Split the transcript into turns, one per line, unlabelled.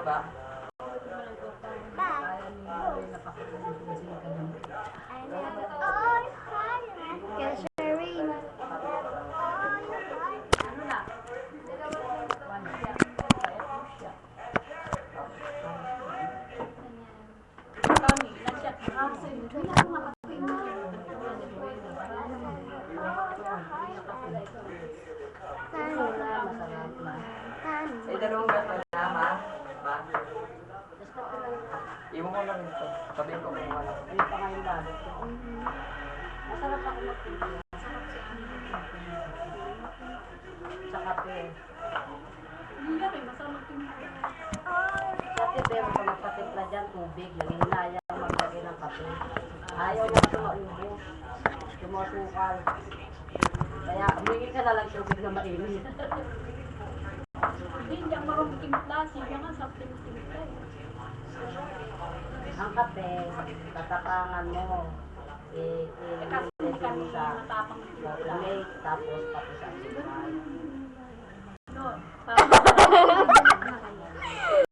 ba?
Casherin.
Ay, dalawang gato na, ma? Ma? Iwan mo lang ito. Sabihin ko kung ano. Hindi pa ngayon lang. Masarap ako magpili. Sa kape.
Hindi lang eh, masarap magpili.
Kasi pero kung magpatimpla dyan, tubig, laging hinayang maglagay ng kape. Ayaw na tumaubos. Tumasukal. Kaya humingi ka na lang tubig na mainit.
Hindi ako marunong timpla. Siya nga sa timpla eh.
Ang kape, tatapangan mo.
Kasi hindi
I-level
kami
mo sa
matapang timpla.
plate, tapos